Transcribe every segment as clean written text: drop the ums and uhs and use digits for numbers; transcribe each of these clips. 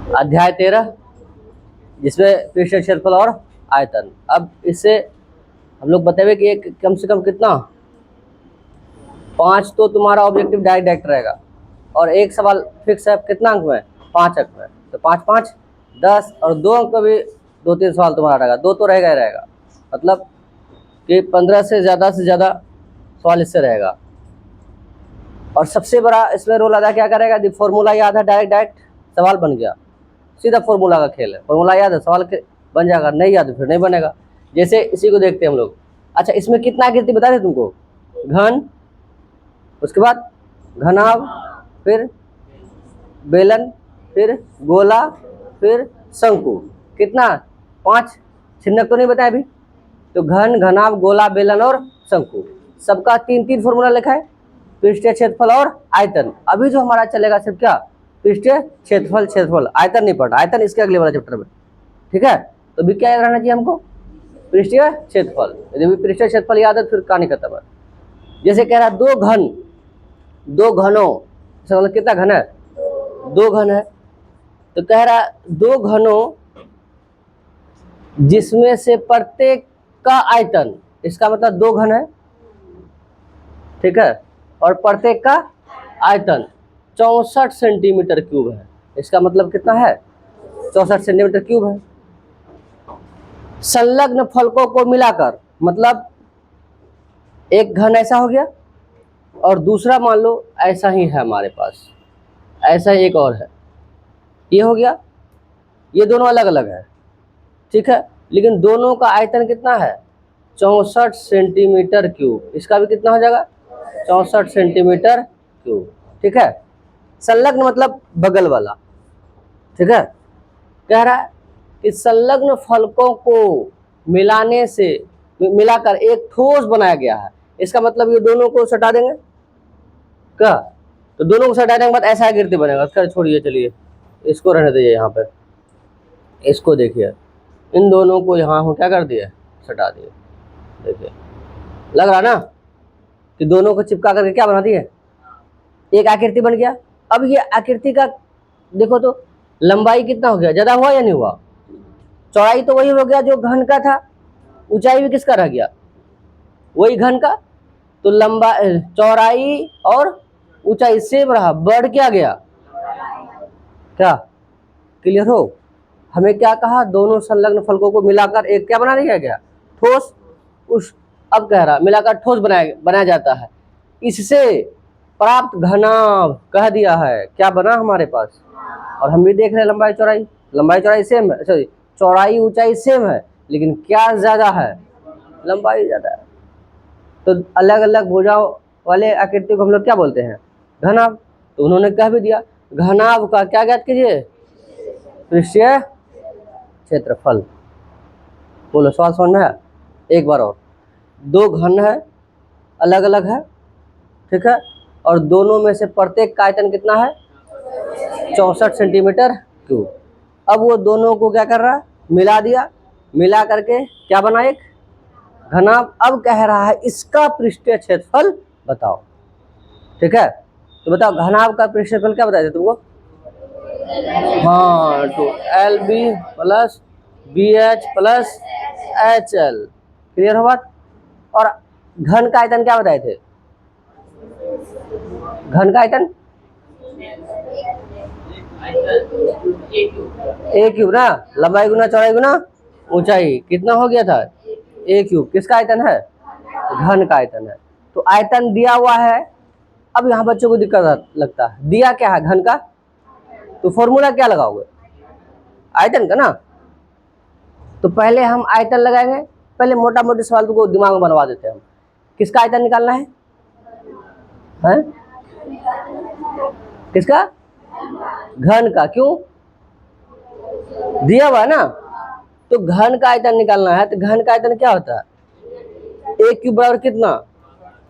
अध्याय 13 जिसमें पृष्ठ क्षेत्रफल और आयतन। अब इससे हम लोग बताएंगे कि एक कम से कम कितना 5 तो तुम्हारा ऑब्जेक्टिव डायरेक्ट रहेगा और एक सवाल फिक्स है कितना अंक में 5 अंक में, तो 5 5 10 और 2 अंक में भी 2-3 सवाल तुम्हारा रहेगा, 2 तो रहेगा ही रहेगा, मतलब कि 15 से ज़्यादा सवाल इससे रहेगा। और सबसे बड़ा इसमें रोल अदा क्या करेगा, यदि फॉर्मूला याद है डायरेक्ट सवाल बन गया, सीधा फॉर्मूला का खेल है, फॉर्मूला याद है सवाल बन जाएगा, नहीं याद फिर नहीं बनेगा। जैसे इसी को देखते हैं हम लोग। अच्छा, इसमें कितना आकृति बता दें तुमको, घन, उसके बाद घनाभ, फिर बेलन, फिर गोला, फिर शंकु, कितना 5 चिन्ह तो नहीं बताया अभी। तो घन, घनाभ, गोला, बेलन और शंकु, सबका 3-3 फॉर्मूला लिखा है, पृष्ठीय क्षेत्रफल और आयतन। अभी जो हमारा चलेगा सिर्फ क्या, पृष्ठीय क्षेत्रफल, आयतन नहीं पढ़ना, आयतन इसके अगले वाला चैप्टर में, ठीक है। तो भी क्या याद रहना चाहिए हमको, पृष्ठीय क्षेत्रफल। यदि पृष्ठीय क्षेत्रफल याद है फिर कहानी खत्म है। जैसे कह रहा है 2 घन, 2 घनों, मतलब कितना घन है, 2 घन है। तो कह रहा है 2 घनों जिसमें से प्रत्येक का आयतन, इसका मतलब 2 घन है, ठीक है, और प्रत्येक का आयतन 64 सेंटीमीटर क्यूब है। इसका मतलब कितना है, 64 सेंटीमीटर क्यूब है। संलग्न फलकों को मिलाकर, मतलब एक घन ऐसा हो गया और दूसरा मान लो ऐसा ही है हमारे पास, ऐसा ही एक और है, ये हो गया, ये दोनों अलग अलग है, ठीक है, लेकिन दोनों का आयतन कितना है 64 सेंटीमीटर क्यूब। इसका भी कितना हो जाएगा 64 सेंटीमीटर क्यूब, ठीक है। संलग्न मतलब बगल वाला, ठीक है। कह रहा है कि संलग्न फलकों को मिलाकर एक ठोस बनाया गया है। इसका मतलब ये दोनों को सटा देंगे क्या, तो दोनों को सटाने के बाद ऐसा आकृति बनेगा। खैर छोड़िए, चलिए इसको रहने दीजिए, यहाँ पे इसको देखिए, इन दोनों को यहाँ हो क्या कर दिए, सटा दिए। देखिए लग रहा ना कि दोनों को चिपका करके क्या बना दिए, एक आकृति बन गया। अब ये आकृति का देखो तो लंबाई कितना हो गया, ज्यादा हुआ या नहीं हुआ, चौड़ाई तो वही हो गया जो घन का था, ऊंचाई भी किसका रह गया, वही घन का। तो लंबा चौड़ाई और ऊंचाई सेम रहा, बढ़ क्या गया, क्या क्लियर हो। हमें क्या कहा, दोनों संलग्न फलकों को मिलाकर एक क्या बना दिया गया, ठोस। उस अब कह रहा मिलाकर ठोस बनाया जाता है, इससे प्राप्त घनाभ कह दिया है क्या बना हमारे पास। और हम भी देख रहे हैं लंबाई चौड़ाई सेम है, सॉरी चौड़ाई ऊंचाई सेम है, लेकिन क्या ज्यादा है, लंबाई ज्यादा है। तो अलग अलग भुजाओं वाले आकृति को हम लोग क्या बोलते हैं, घनाभ। तो उन्होंने कह भी दिया घनाभ का क्या ज्ञात कीजिए, पृष्ठीय क्षेत्रफल। बोलो सवाल समझ में है, एक बार और। 2 घन है, अलग अलग है, ठीक है, और दोनों में से प्रत्येक का आयतन कितना है 64 सेंटीमीटर क्यूब। अब वो दोनों को क्या कर रहा है, मिला दिया, मिला करके क्या बना एक घनाभ। अब कह रहा है इसका पृष्ठीय क्षेत्रफल बताओ, ठीक है। तो बताओ घनाभ का पृष्ठीय क्षेत्रफल क्या बताया तुमको, हाँ, तो LB plus BH plus HL, clear हो बात। और घन का आयतन क्या बताए थे, घन का आयतन A क्यूब ना, लंबाई गुना चौड़ाई गुना ऊंचाई, कितना हो गया था A क्यूब। किसका आयतन है, घन का आयतन है। तो आयतन दिया हुआ है। अब यहाँ बच्चों को दिक्कत लगता है, दिया क्या है घन का, तो फॉर्मूला क्या लगाओगे, आयतन का ना। तो पहले हम आयतन लगाएंगे, पहले मोटा मोटी सवाल को दिमाग में बनवा देते हैं हम। किसका आयतन निकालना है, हैं? किसका, घन का, क्यों दिया हुआ ना, तो घन का आयतन निकालना है। तो घन का आयतन क्या होता है, A क्यूब बराबर कितना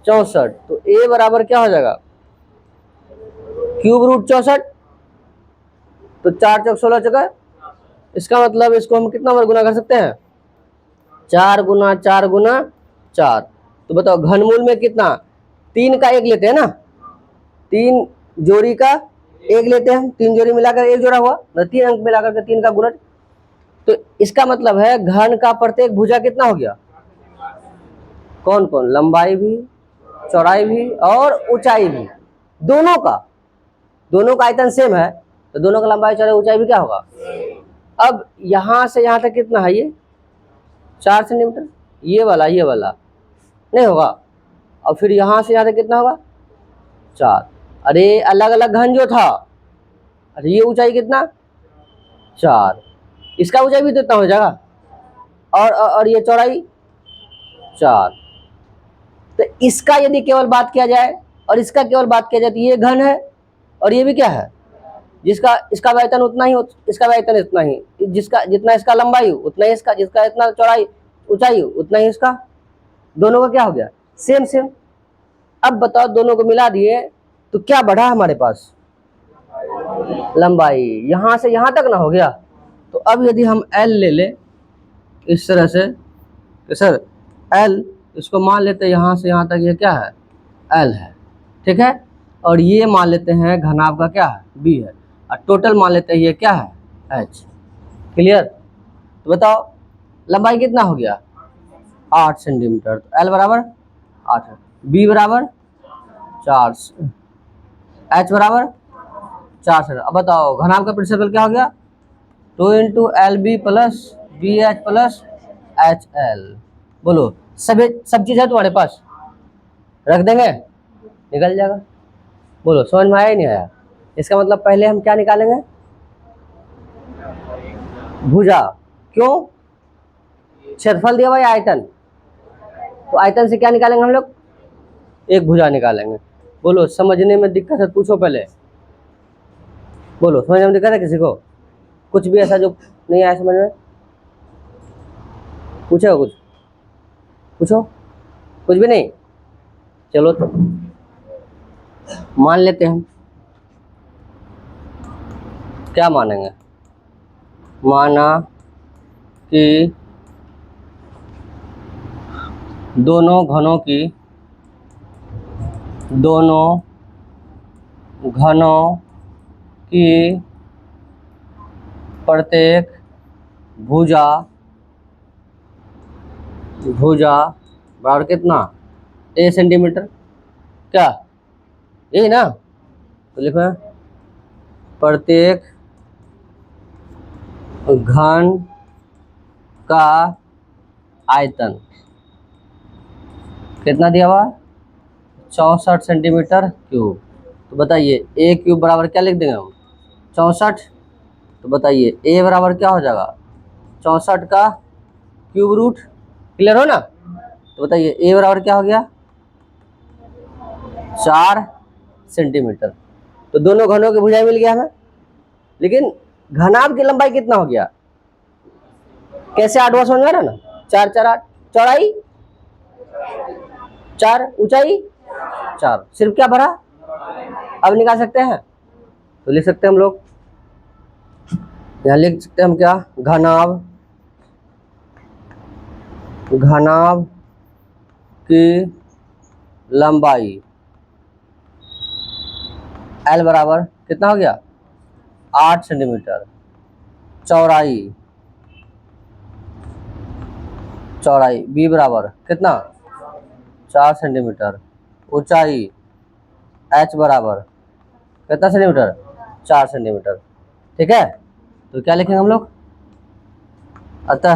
64, तो A बराबर क्या हो जाएगा क्यूब रूट 64, तो 4 चौक 16 चौका। इसका मतलब इसको हम कितना बार गुना कर सकते हैं, 4 गुना 4 गुना 4। तो बताओ घनमूल में कितना, 3 का 1 लेते हैं ना, 3 जोड़ी का एक लेते हैं हम, 3 जोड़ी मिलाकर 1 जोड़ा हुआ, मतलब 3 अंक मिलाकर के 3 का गुणज। तो इसका मतलब है घन का प्रत्येक भुजा कितना हो गया? कौन कौन? लंबाई भी, चौड़ाई भी और ऊंचाई भी, दोनों का आयतन सेम है, तो दोनों का लंबाई चौड़ाई ऊंचाई भी क्या होगा? अब यहां से यहां तक कितना है? ये 4 सेंटीमीटर, ये वाला नहीं होगा। और फिर यहां से यहां तक कितना होगा? 4। अरे अलग अलग घन जो था, अरे ये ऊंचाई कितना? 4, इसका ऊंचाई भी तो इतना हो जाएगा, और ये चौड़ाई 4। तो इसका यदि केवल बात किया जाए और इसका केवल बात किया जाए तो ये घन है, और ये भी क्या है? जिसका इसका आयतन उतना ही, इसका आयतन इतना ही, जिसका जितना इसका लंबाई उतना ही इसका, जिसका इतना चौड़ाई ऊंचाई उतना ही इसका, दोनों का क्या हो गया? Same same. अब बताओ, दोनों को मिला दिए तो क्या बढ़ा हमारे पास? लंबाई। यहां से यहां तक ना हो गया। तो अब यदि हम L ले ले इस तरह से, तो सर L इसको मान लेते हैं यहां से यहां तक ये क्या है? L है, ठीक है। और ये मान लेते हैं घनाभ का क्या है? B है, और टोटल मान लेते हैं ये क्या है? H। क्लियर? तो बताओ लंबाई कितना हो गया? 8 सेंटीमीटर। तो L बराबर 8 है, B बराबर 4, H बराबर 4 सेंटीमीटर। अब बताओ घनाभ का प्रतिशतफल क्या हो गया? 2 into LB plus BH plus HL। बोलो सब चीज है तुम्हारे पास? रख देंगे, निकल जाएगा। बोलो समझ में आया ही नहीं आया? इसका मतलब पहले हम क्या निकालेंगे? भुजा। क्यों? क्षेत्रफल दिया हुआ है आयतन, तो आयतन से क्या निकालेंगे हम लोग? एक भुजा निकालेंगे। बोलो समझने में दिक्कत है? पूछो पहले, बोलो समझने में दिक्कत है किसी को? कुछ भी ऐसा जो नहीं आया समझ में? पूछो कुछ, पूछो। कुछ भी नहीं? चलो तो मान लेते हैं। क्या मानेंगे? माना कि दोनों घनों की प्रत्येक भुजा बराबर कितना? A centimetre. क्या यही ना? तो लिखो प्रत्येक घन का आयतन कितना दिया हुआ? 64 सेंटीमीटर क्यूब। तो बताइए A क्यूब बराबर क्या लिख देंगे हम? 64। तो बताइए A बराबर क्या हो जाएगा? 64 का क्यूब रूट। क्लियर हो ना? तो बताइए A बराबर क्या हो गया? 4 सेंटीमीटर। तो दोनों घनों की भुजाएं मिल गया हमें, लेकिन घनाभ की लंबाई कितना हो गया? कैसे 8 समझ में आ रहा ना? 4 4 8, चौड़ाई 4, ऊंचाई 4, सिर्फ क्या भरा? अब निकाल सकते हैं, तो लिख सकते हैं हम लोग, यहाँ लिख सकते हैं हम क्या? घनाभ की लंबाई L बराबर कितना हो गया? 8 सेंटीमीटर। चौड़ाई B बराबर कितना? 4 सेंटीमीटर। ऊंचाई H बराबर कितना सेंटीमीटर? 4 सेंटीमीटर। ठीक है, तो क्या लिखेंगे हम लोग? अतः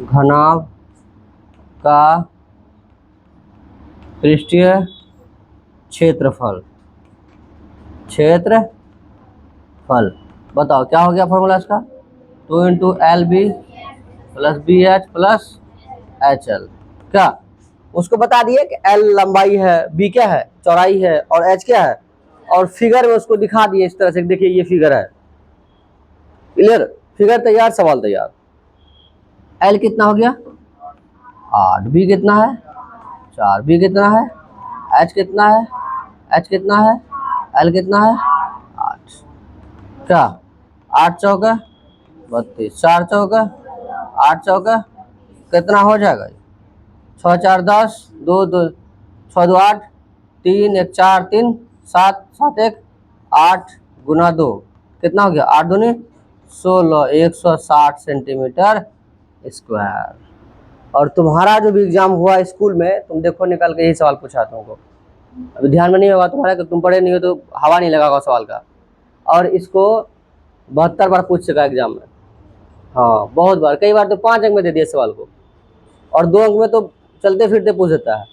घनाभ का पृष्ठीय क्षेत्रफल बताओ क्या हो गया फॉर्मूला इसका? 2 into LB plus BH plus HL। क्या उसको बता दिए कि L लंबाई है, B क्या है? चौड़ाई है, और H क्या है? और फिगर में उसको दिखा दिए इस तरह से, देखिए ये फिगर है। क्लियर? फिगर तैयार, सवाल तैयार। L कितना हो गया? 8। B कितना है? 4। B कितना है? H कितना है? L कितना है? 8। क्या 8 चौका 32, 4 चौका 8 चौका कितना हो जाएगा? 6 4 10, 2 2 6 2 8, 3 1 4 3 7 7 1 8 गुना 2 कितना हो गया, 8 दूनी 16, 160 सेंटीमीटर स्क्वायर। और तुम्हारा जो भी एग्जाम हुआ स्कूल में, तुम देखो निकल के यही सवाल पूछा तुमको। अभी ध्यान में नहीं होगा तुम्हारा कि तुम पढ़े नहीं हो तो हवा नहीं लगा सवाल का। और इसको 72 बार पूछ चुका एग्जाम में। हाँ बहुत बार, कई बार तो 5 अंक में दे दिया सवाल को, और 2 अंक में तो चलते फिरते पूछ देता है।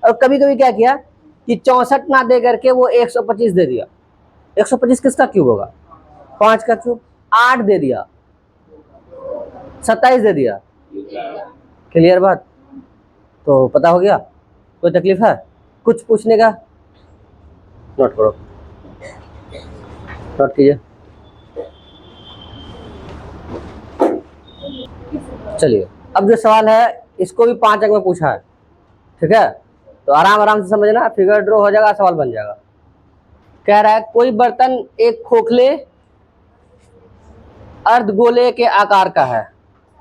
और कभी कभी क्या किया कि 64 ना दे करके वो 125 दे दिया। 125 किसका क्यूब होगा, 5 का क्यूब। 8 दे दिया, 27 दे दिया। क्लियर बात, तो पता हो गया। कोई तकलीफ है कुछ पूछने का, नोट करो, नोट कीजिए। चलिए अब जो सवाल है इसको भी 5 अंक में पूछा है, ठीक है। तो आराम आराम से समझना, फिगर ड्रॉ हो जाएगा, सवाल बन जाएगा। कह रहा है कोई बर्तन एक खोखले अर्धगोले के आकार का है।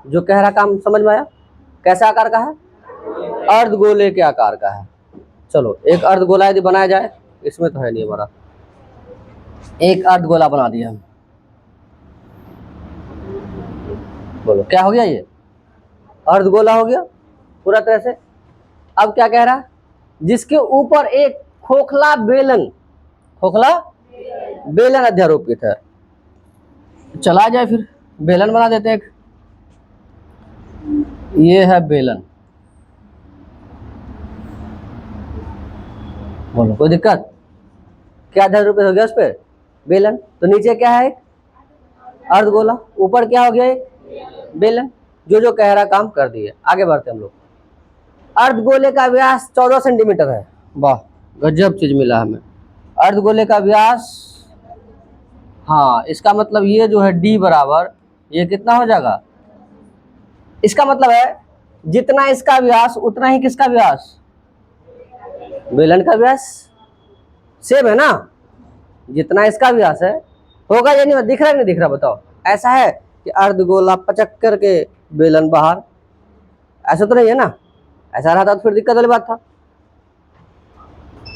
जो कह रहा काम समझ में आया, कैसा आकार का है, अर्धगोले के आकार का है। चलो एक अर्धगोला यदि बनाया जाए, इसमें तो है नहीं हमारा, एक अर्धगोला बना दिया हम। बोलो क्या हो गया, ये अर्धगोला हो गया पूरा तरह से। अब क्या कह रहा, जिसके ऊपर एक खोखला बेलन, खोखला बेलन अध्यारोपित है। चला जाए फिर बेलन बना देते हैं। ये है बेलन, बोलो कोई दिक्कत, क्या अध्यारोपित हो गया उस पर, बेलन। तो नीचे क्या है, अर्धगोला, ऊपर क्या हो गया, एक बेलन। जो जो कह रहा काम कर दिए। आगे बढ़ते हम लोग। अर्धगोले का व्यास 14 सेंटीमीटर है। वाह गजब चीज मिला हमें। अर्धगोले का व्यास, हाँ इसका मतलब ये जो है d बराबर, ये कितना हो जाएगा, इसका मतलब है जितना इसका व्यास उतना ही किसका व्यास, बेलन का व्यास। सेम है ना, जितना इसका व्यास है होगा या नहीं, दिख रहा है नहीं दिख रहा बताओ। ऐसा है कि अर्धगोला पचक करके बेलन बाहर, ऐसा तो नहीं है ना। ऐसा रहा था तो फिर दिक्कत वाली बात था।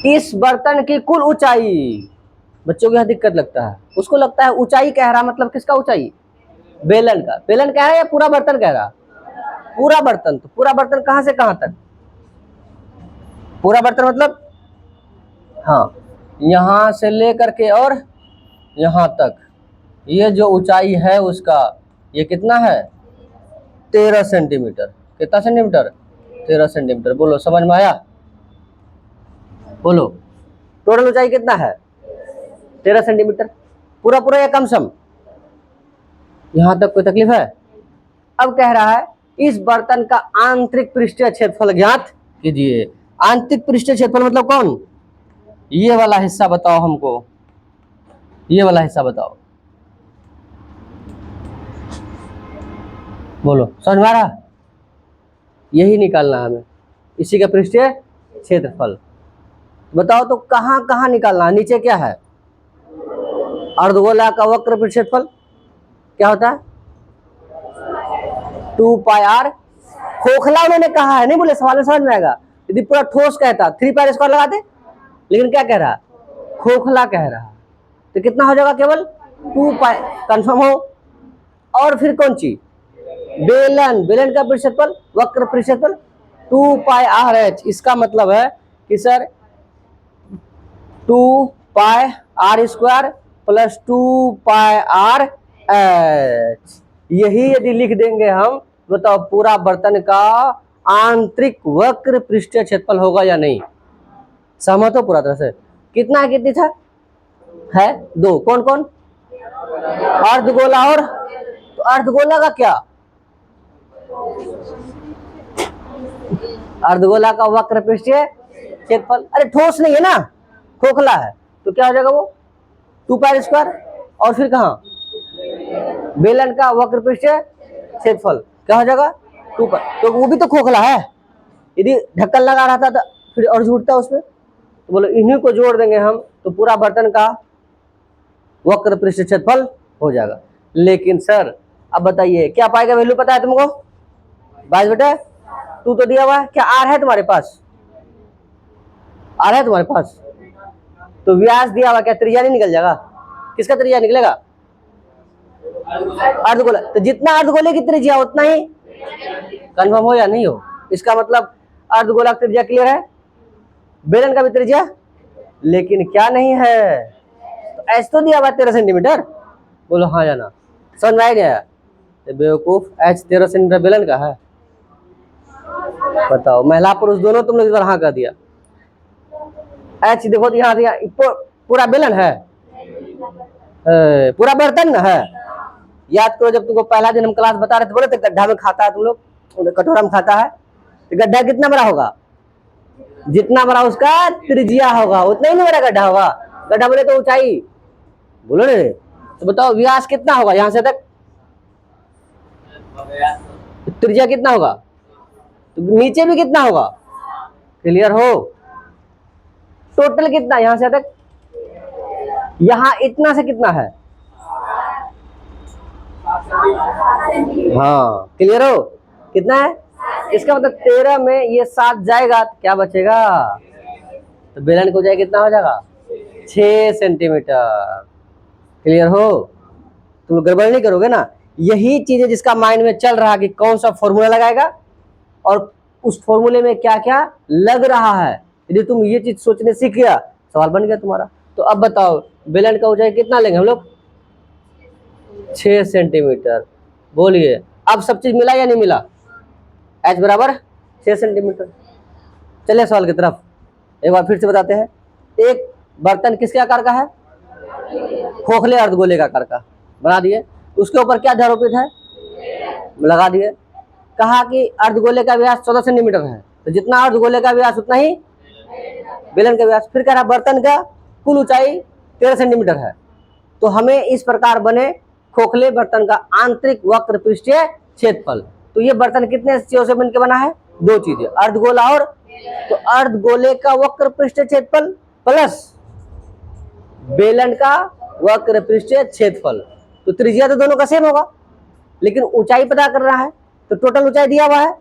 इस बर्तन की कुल ऊंचाई, बच्चों को यह दिक्कत लगता है, उसको लगता है ऊंचाई कह रहा, मतलब किसका ऊंचाई, बेलन का। बेलन कह रहा है या पूरा बर्तन कह रहा, पूरा बर्तन। तो पूरा बर्तन कहां से कहां तक, पूरा बर्तन मतलब हाँ यहां से लेकर के और यहां तक, ये जो ऊंचाई है उसका, ये कितना है 13 सेंटीमीटर। कितना सेंटीमीटर, 13 सेंटीमीटर। बोलो समझ में आया, बोलो टोटल ऊंचाई कितना है 13 सेंटीमीटर, पूरा पूरा या कम सम, यहां तक कोई तकलीफ है। अब कह रहा है इस बर्तन का आंतरिक पृष्ठीय क्षेत्रफल ज्ञात कीजिए। आंतरिक पृष्ठीय क्षेत्रफल मतलब कौन, ये वाला हिस्सा बताओ हमको, ये वाला हिस्सा बताओ। बोलो समझ में आ रहा, यही निकालना है हमें, इसी का पृष्ठीय क्षेत्रफल। बताओ तो कहां कहां निकालना है। नीचे क्या है, अर्धगोला का वक्र पृष्ठीय क्षेत्रफल क्या होता है 2 पाई r। खोखला उन्होंने कहा है, नहीं बोले सवाल में समझ में आएगा। यदि पूरा ठोस कहता 3 पाई r स्क्वायर लगाते, लेकिन क्या कह रहा, खोखला कह रहा, तो कितना हो जाएगा केवल 2 पाई, कंफर्म हो। और फिर कौन चीज, बेलन, बेलन का पृष्ठफल, वक्र पृष्ठफल 2 पाई r h। इसका मतलब है कि सर 2 पाई r स्क्वायर प्लस 2 पाई r h, यही यदि लिख देंगे हम, बताओ पूरा बर्तन का आंतरिक वक्र पृष्ठीय क्षेत्रफल होगा या नहीं। सहमत हो पूरा तरह से। कितना है, कितनी था, है 2। कौन कौन, अर्धगोला और, तो अर्धगोला का क्या, अर्धगोला का वक्र पृष्ठीय क्षेत्रफल, अरे ठोस नहीं है ना, खोखला है, तो क्या हो जाएगा वो 2 पाई स्क्वायर। और फिर कहा बेलन का वक्र पृष्ठीय क्षेत्रफल क्या हो जाएगा 2 पाई, तो वो भी तो खोखला है। यदि ढक्कन लगा रहा था तो फिर और झूठता उसमें, तो बोलो इन्हीं को जोड़ देंगे हम, तो पूरा बर्तन का वक्र पृष्ठीय क्षेत्रफल हो जाएगा। लेकिन सर अब बताइए क्या पाएगा, वैल्यू पता है तुमको 22/2 तो दिया हुआ है, क्या r है तुम्हारे पास, आ रहा है तुम्हारे पास? तो व्यास दिया हुआ, क्या त्रिज्या नहीं निकल जाएगा? किसका त्रिज्या निकलेगा? अर्धगोला। तो जितना अर्धगोले की त्रिज्या उतना ही कन्फर्म हो या नहीं हो? इसका मतलब अर्धगोला की त्रिज्या क्लियर है, बेलन का भी त्रिज्या, लेकिन क्या नहीं है? तो एच तो दिया हुआ 13 सेंटीमीटर। बोलो हाँ या ना? समझ में आ गया? बेवकूफ, एच 13 सेंटीमीटर बेलन का है। बताओ, महिला पुरुष दोनों तुम लोग इधर हाँ कर दिया। एच देखो तो यहाँ दिया, पूरा बेलन है, पूरा बर्तन न है। याद करो, जब तुमको पहला दिन हम क्लास बता रहे थे, बोले थे गड्ढा में खाता है तुम लोग, कटोरा में खाता है, तो गड्ढा कितना बड़ा होगा? जितना बड़ा उसका त्रिज्या होगा उतना ही बड़ा गड्ढा होगा। गड्ढा बोले तो ऊंचाई, बोलो रे। तो बताओ व्यास कितना होगा यहां से तक? त्रिज्या कितना होगा? तो नीचे भी कितना होगा? क्लियर हो? टोटल कितना यहां से तक? यहां इतना से कितना है? हाँ, क्लियर हो? कितना है? इसका मतलब 13 में ये 7 जाएगा तो क्या बचेगा? तो बेलन को जाए कितना हो जाएगा? 6 सेंटीमीटर। क्लियर हो? तुम गड़बड़ नहीं करोगे ना? यही चीज है जिसका माइंड में चल रहा है कि कौन सा फॉर्मूला लगाएगा और उस फॉर्मूले में क्या क्या लग रहा है। यदि तुम ये चीज सोचने सीख गया, सवाल बन गया तुम्हारा। तो अब बताओ बेलन का ऊंचाई कितना लेंगे हम लोग? 6 सेंटीमीटर। बोलिए, अब सब चीज मिला या नहीं मिला? एच बराबर 6 सेंटीमीटर। चलिए सवाल की तरफ एक बार फिर से बताते हैं। एक बर्तन किसके आकार का है? खोखले अर्धगोले का आकार का। बना दिए। उसके ऊपर क्या आरोपित है? लगा दिए। कहा कि अर्धगोले का व्यास 14 सेंटीमीटर है, तो जितना अर्धगोले का व्यास उतना ही बेलन का व्यास। फिर कह रहा बर्तन का कुल ऊंचाई 13 सेंटीमीटर है, तो हमें इस प्रकार बने खोखले बर्तन का आंतरिक वक्र पृष्ठीय क्षेत्रफल। तो ये बर्तन कितने चीजों से बनकर बना है? 2 चीजें, अर्धगोला और, तो अर्धगोले का वक्र पृष्ठीय क्षेत्रफल प्लस बेलन का वक्र पृष्ठीय क्षेत्रफल। तो त्रिज्या तो दोनों का सेम होगा, लेकिन ऊंचाई पता कर रहा है, तो टोटल ऊंचाई दिया हुआ है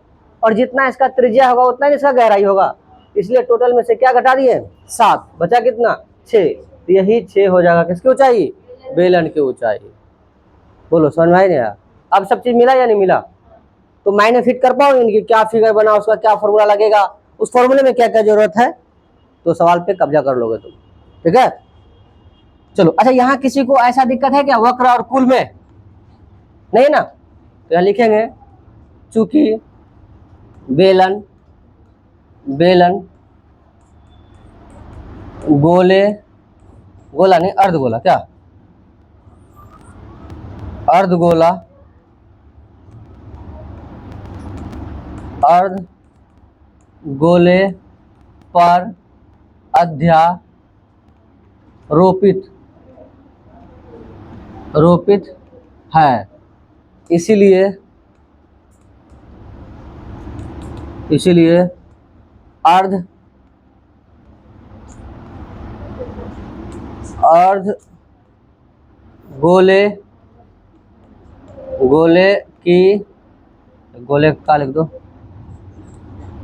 और जितना इसका त्रिज्या होगा उतना ही इसका गहराई होगा। इसलिए टोटल में से क्या घटा दिए? 7, बचा कितना? 6। तो यही 6 हो जाएगा किसकी ऊंचाई? बेलन की ऊंचाई। बोलो समझ में नहीं आया? अब सब चीज मिला या नहीं मिला? तो माइंड में फिट कर पाओ इनकी क्या फिगर बना, उसका क्या फॉर्मूला लगेगा, उस फॉर्मूले में क्या क्या जरूरत है, तो सवाल पे कब्जा कर लोगे तुम। ठीक है, चलो। अच्छा, यहाँ किसी को ऐसा दिक्कत है क्या वक्र और कुल में? नहीं ना? तो यहाँ लिखेंगे चूंकि बेलन गोले, गोला नहीं अर्धगोला, क्या अर्धगोला, अर्धगोले पर अध्यारोपित है, इसीलिए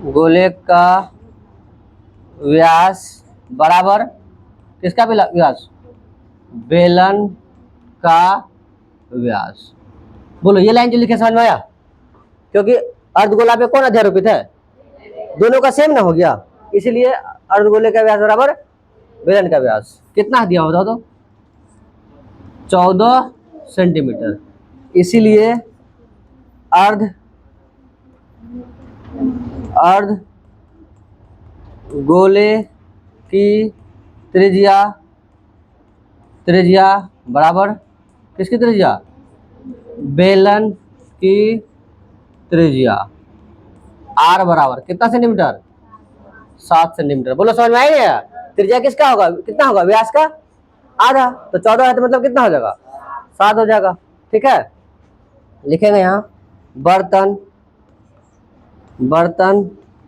गोले का व्यास बराबर किसका व्यास? बेलन का व्यास। बोलो ये लाइन जो लिखे समझ में आया? क्योंकि अर्धगोला पे कौन अध्यारोपित है? दोनों का सेम ना हो गया, इसलिए अर्धगोले का व्यास बराबर बेलन का व्यास। कितना दिया बताओ तो? 14 सेंटीमीटर। इसीलिए अर्धगोले की त्रिज्या बराबर किसकी त्रिज्या? बेलन की त्रिज्या। आर बराबर कितना सेंटीमीटर? 7 सेंटीमीटर। बोलो समझ में आएगा? त्रिज्या किसका होगा? कितना होगा? व्यास का आधा, तो 14 है तो मतलब कितना हो जाएगा? 7 हो जाएगा। ठीक है, लिखेंगे यहाँ बर्तन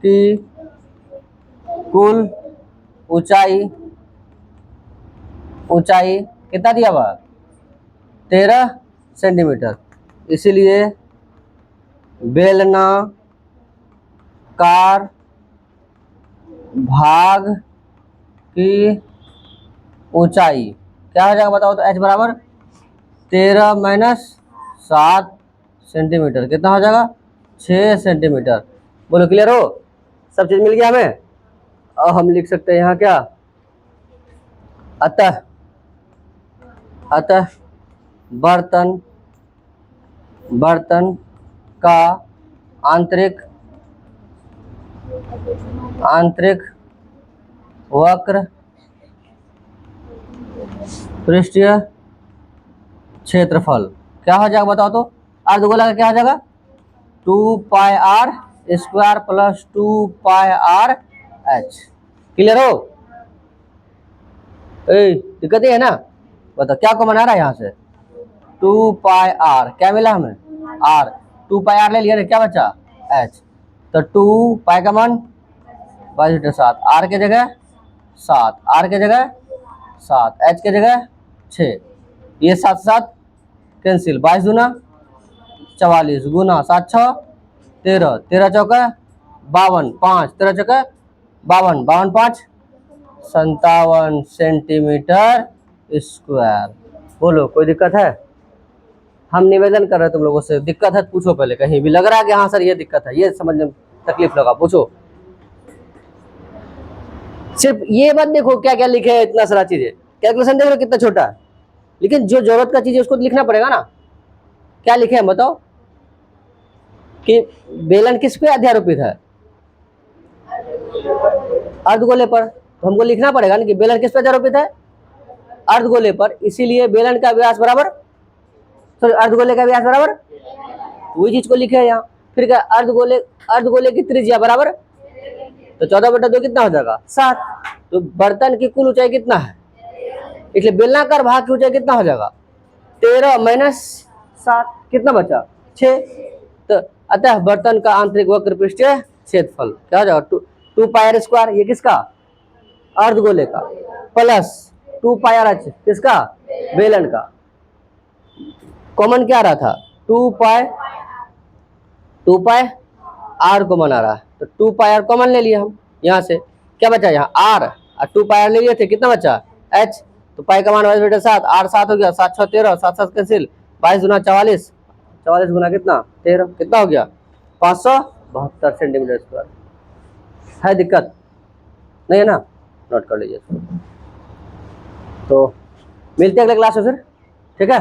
की कुल ऊंचाई कितना दिया हुआ? 13 सेंटीमीटर। इसलिए बेलनाकार भाग की ऊंचाई क्या हो जाएगा बताओ तो, h बराबर 13 माइनस 7 सेंटीमीटर, कितना हो जाएगा 6 सेंटीमीटर। बोलो क्लियर हो, सब चीज मिल गया हमें। अब हम लिख सकते हैं यहाँ क्या, अतः अतः बर्तन बर्तन का आंतरिक आंतरिक वक्र पृष्ठीय क्षेत्रफल क्या हो जाएगा बताओ तो, अर्धगोला का क्या हो जाएगा 2 pi R square plus 2 pi R H. Clear हो, दिक्कत है ना, बताओ क्या कॉमन आ रहा है यहाँ से 2 पाई आर, क्या मिला हमें आर, 2 पाई आर ले लिया, क्या बचा एच, तो 2 पाई का मान 22/7, आर के जगह 7, आर के जगह 7, एच के जगह 6, ये 7 7 कैंसिल, 22 दूना 44 गुना 7 6 13, 13 चौका 52, 5 13 चौका 52, 52 5 57 सेंटीमीटर स्क्वायर। बोलो कोई दिक्कत है, हम निवेदन कर रहे हैं तुम लोगों से, दिक्कत है पूछो पहले, कहीं भी लग रहा है कि हाँ सर ये दिक्कत है, ये समझने में तकलीफ लगा, पूछो। सिर्फ ये मत देखो क्या क्या लिखे है, इतना सारा चीजें, कैलकुलेशन देख लो कितना छोटा है, लेकिन जो जरूरत का चीज है उसको तो लिखना पड़ेगा ना। क्या लिखे हैं बताओ, कि बेलन किस पे अध्यारोपित है, अर्धगोले पर, तो हमको लिखना पड़ेगा ना कि बेलन किस पे अध्यारोपित है, अर्धगोले पर, इसीलिए बेलन का व्यास बराबर, सॉरी अर्धगोले का व्यास बराबर, वही चीज को लिखे है यहाँ। फिर क्या, अर्धगोले की त्रिज्या बराबर, तो 14/2 कितना हो जाएगा 7, तो बर्तन की कुल ऊंचाई कितना है, इसलिए बेलनाकार भाग की ऊंचाई कितना हो जाएगा 13 माइनस 7, कितना बचा 6, तो अतः बर्तन का आंतरिक वक्र पृष्ठीय क्षेत्रफल क्या हो जाएगा 2 पाई आर स्क्वायर, ये किसका अर्धगोले का, प्लस 2 पाई आर एच किसका बेलन का, कॉमन क्या आ रहा था 2 पाई आर कॉमन आ रहा है, तो 2 पाई आर कॉमन ले लिया हम, यहाँ से क्या बचा यहाँ आर, और 2 पाई आर ले लिए थे, कितना बचा एच, तो पाई का मान 22/7, आर 7 हो गया, 7 6 13, 7 7 कैंसिल, 22 दूना 44, 44 गुना कितना 13, कितना हो गया 572 सेंटीमीटर स्क्वायर। है दिक्कत नहीं है ना, नोट कर लीजिए। तो मिलते हैं अगले क्लास में फिर, ठीक है।